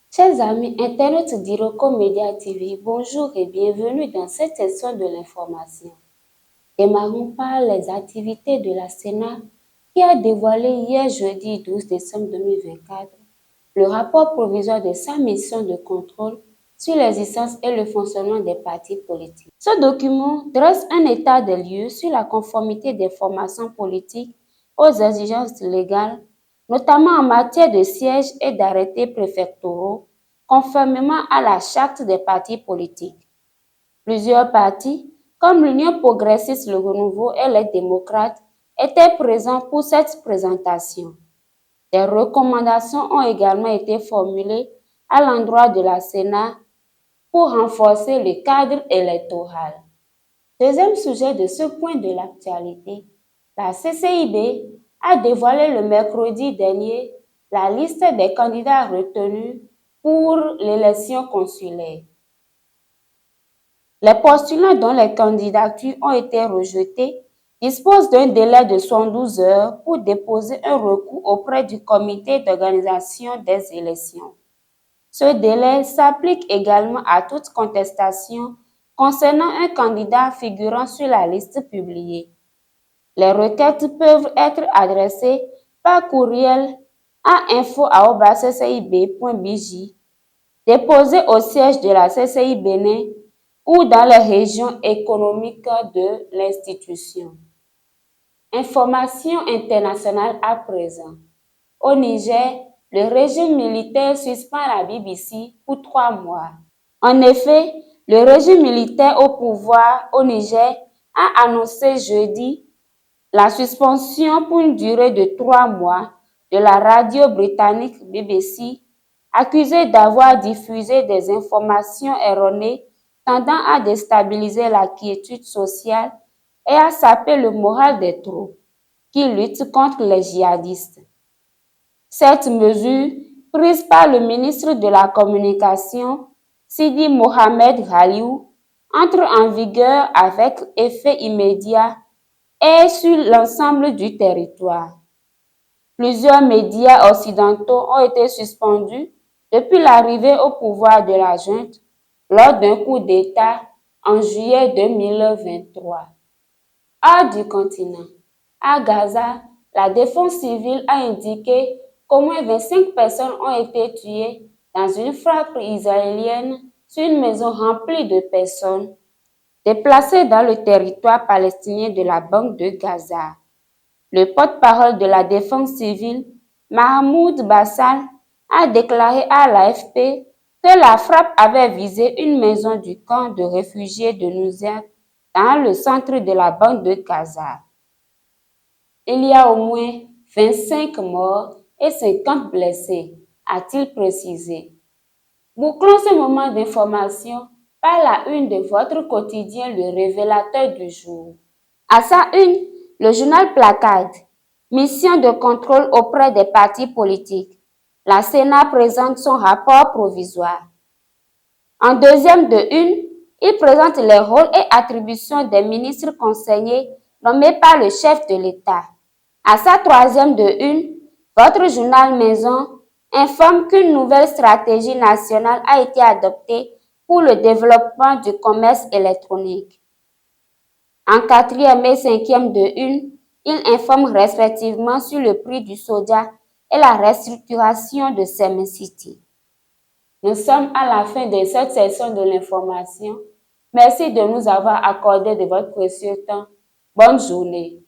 Chers amis internautes d'Iroko Media TV, bonjour et bienvenue dans cette session de l'information. Démarrons par les activités de la Sénat qui a dévoilé hier jeudi 12 décembre 2024 le rapport provisoire de sa mission de contrôle sur l'existence et le fonctionnement des partis politiques. Ce document dresse un état des lieux sur la conformité des formations politiques aux exigences légales, notamment en matière de sièges et d'arrêtés préfectoraux, conformément à la charte des partis politiques. Plusieurs partis, comme l'Union progressiste, le Renouveau et les démocrates, étaient présents pour cette présentation. Des recommandations ont également été formulées à l'endroit de la Sénat pour renforcer le cadre électoral. Deuxième sujet de ce point de l'actualité, la CCIB a dévoilé le mercredi dernier la liste des candidats retenus pour l'élection consulaire. Les postulants dont les candidatures ont été rejetées disposent d'un délai de 72 heures pour déposer un recours auprès du comité d'organisation des élections. Ce délai s'applique également à toute contestation concernant un candidat figurant sur la liste publiée. Les requêtes peuvent être adressées par courriel à info@ccib.bj, déposées au siège de la CCI Bénin ou dans les régions économiques de l'institution. Information internationale à présent. Au Niger, le régime militaire suspend la BBC pour 3 mois. En effet, le régime militaire au pouvoir au Niger a annoncé jeudi la suspension pour une durée de 3 mois de la radio britannique BBC, accusée d'avoir diffusé des informations erronées tendant à déstabiliser la quiétude sociale et à saper le moral des troupes qui luttent contre les djihadistes. Cette mesure, prise par le ministre de la Communication, Sidi Mohamed Ghaliou, entre en vigueur avec effet immédiat et sur l'ensemble du territoire. Plusieurs médias occidentaux ont été suspendus depuis l'arrivée au pouvoir de la junte lors d'un coup d'État en juillet 2023. Hors du continent, à Gaza, la défense civile a indiqué qu'au moins 25 personnes ont été tuées dans une frappe israélienne sur une maison remplie de personnes déplacées dans le territoire palestinien de la bande de Gaza. Le porte-parole de la défense civile, Mahmoud Bassal, a déclaré à l'AFP que la frappe avait visé une maison du camp de réfugiés de Nuseirt dans le centre de la bande de Gaza. Il y a au moins 25 morts et 50 blessés, a-t-il précisé. Bouclons ce moment d'information par la une de votre quotidien Le Révélateur du jour. À sa une, le journal Placard, mission de contrôle auprès des partis politiques. La Sénat présente son rapport provisoire. En deuxième de une, il présente les rôles et attributions des ministres conseillers nommés par le chef de l'État. À sa troisième de une, votre journal Maison informe qu'une nouvelle stratégie nationale a été adoptée pour le développement du commerce électronique. En quatrième et cinquième de une, il informe respectivement sur le prix du soja et la restructuration de Sem City. Nous sommes à la fin de cette session de l'information. Merci de nous avoir accordé de votre précieux temps. Bonne journée.